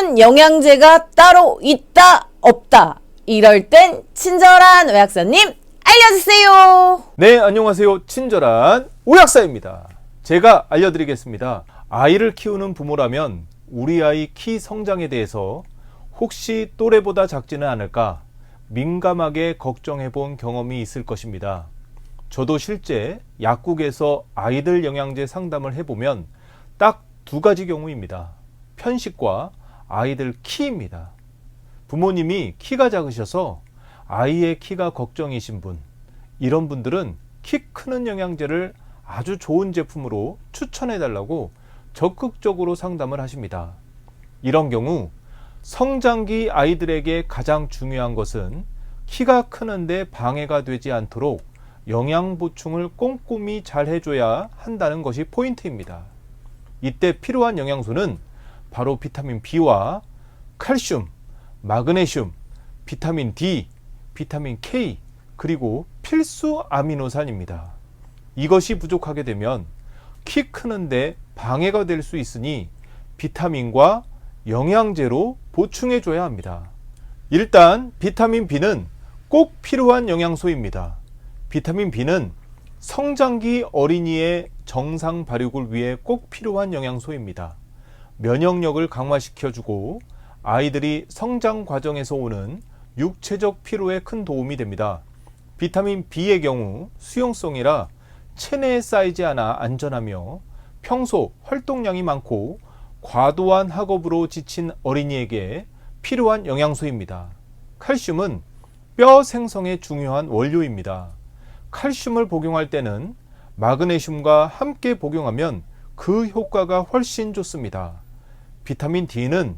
키우는 영양제가 따로 있다 없다 이럴 땐 친절한 의학사님 알려주세요. 네, 안녕하세요. 친절한 오약사입니다. 제가 알려드리겠습니다. 아이를 키우는 부모라면 우리 아이 키 성장에 대해서 혹시 또래보다 작지는 않을까 민감하게 걱정해 본 경험이 있을 것입니다. 저도 실제 약국에서 아이들 영양제 상담을 해보면 딱 두 가지 경우입니다. 편식과 아이들 키입니다. 부모님이 키가 작으셔서 아이의 키가 걱정이신 분, 이런 분들은 키 크는 영양제를 아주 좋은 제품으로 추천해 달라고 적극적으로 상담을 하십니다. 이런 경우 성장기 아이들에게 가장 중요한 것은 키가 크는데 방해가 되지 않도록 영양 보충을 꼼꼼히 잘 해줘야 한다는 것이 포인트입니다. 이때 필요한 영양소는 바로 비타민 B와 칼슘, 마그네슘, 비타민 D, 비타민 K, 그리고 필수 아미노산입니다. 이것이 부족하게 되면 키 크는데 방해가 될 수 있으니 비타민과 영양제로 보충해 줘야 합니다. 일단 비타민 B는 꼭 필요한 영양소입니다. 비타민 B는 성장기 어린이의 정상 발육을 위해 꼭 필요한 영양소입니다. 면역력을 강화시켜주고 아이들이 성장 과정에서 오는 육체적 피로에 큰 도움이 됩니다. 비타민 B의 경우 수용성이라 체내에 쌓이지 않아 안전하며 평소 활동량이 많고 과도한 학업으로 지친 어린이에게 필요한 영양소입니다. 칼슘은 뼈 생성에 중요한 원료입니다. 칼슘을 복용할 때는 마그네슘과 함께 복용하면 그 효과가 훨씬 좋습니다. 비타민 D는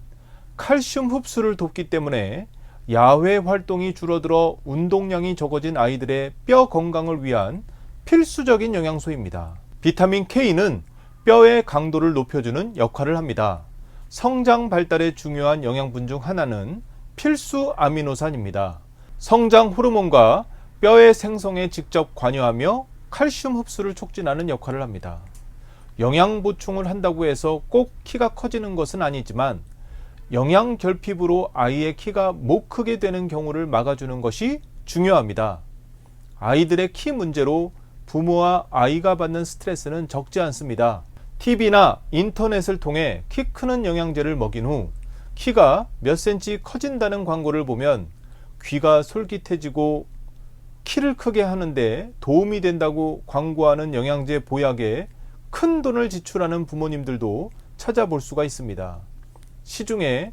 칼슘 흡수를 돕기 때문에 야외 활동이 줄어들어 운동량이 적어진 아이들의 뼈 건강을 위한 필수적인 영양소입니다. 비타민 K는 뼈의 강도를 높여주는 역할을 합니다. 성장 발달에 중요한 영양분 중 하나는 필수 아미노산입니다. 성장 호르몬과 뼈의 생성에 직접 관여하며 칼슘 흡수를 촉진하는 역할을 합니다. 영양 보충을 한다고 해서 꼭 키가 커지는 것은 아니지만 영양 결핍으로 아이의 키가 못 크게 되는 경우를 막아주는 것이 중요합니다. 아이들의 키 문제로 부모와 아이가 받는 스트레스는 적지 않습니다. TV나 인터넷을 통해 키 크는 영양제를 먹인 후 키가 몇 cm 커진다는 광고를 보면 귀가 솔깃해지고 키를 크게 하는데 도움이 된다고 광고하는 영양제 보약에 큰 돈을 지출하는 부모님들도 찾아볼 수가 있습니다. 시중에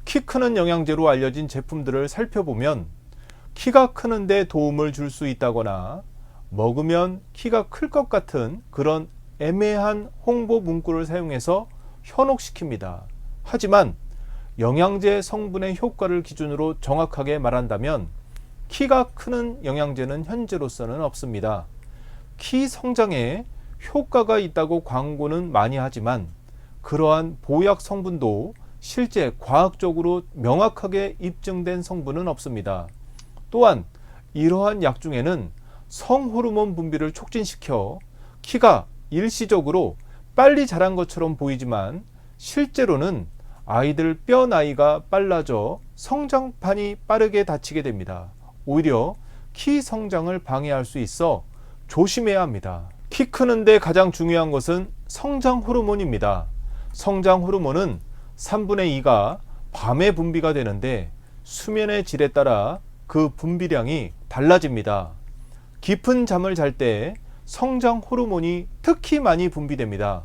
키 크는 영양제로 알려진 제품들을 살펴보면 키가 크는데 도움을 줄 수 있다거나 먹으면 키가 클 것 같은 그런 애매한 홍보 문구를 사용해서 현혹시킵니다. 하지만 영양제 성분의 효과를 기준으로 정확하게 말한다면 키가 크는 영양제는 현재로서는 없습니다. 키 성장에 효과가 있다고 광고는 많이 하지만 그러한 보약 성분도 실제 과학적으로 명확하게 입증된 성분은 없습니다. 또한 이러한 약 중에는 성호르몬 분비를 촉진시켜 키가 일시적으로 빨리 자란 것처럼 보이지만 실제로는 아이들 뼈 나이가 빨라져 성장판이 빠르게 닫히게 됩니다. 오히려 키 성장을 방해할 수 있어 조심해야 합니다. 키 크는데 가장 중요한 것은 성장 호르몬입니다. 성장 호르몬은 3분의 2가 밤에 분비가 되는데 수면의 질에 따라 그 분비량이 달라집니다. 깊은 잠을 잘 때 성장 호르몬이 특히 많이 분비됩니다.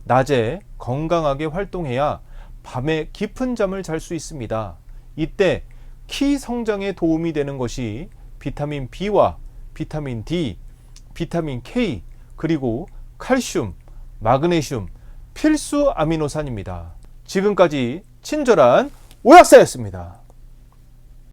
낮에 건강하게 활동해야 밤에 깊은 잠을 잘 수 있습니다. 이때 키 성장에 도움이 되는 것이 비타민 B와 비타민 D, 비타민 K, 그리고 칼슘, 마그네슘, 필수 아미노산입니다. 지금까지 친절한 오약사였습니다.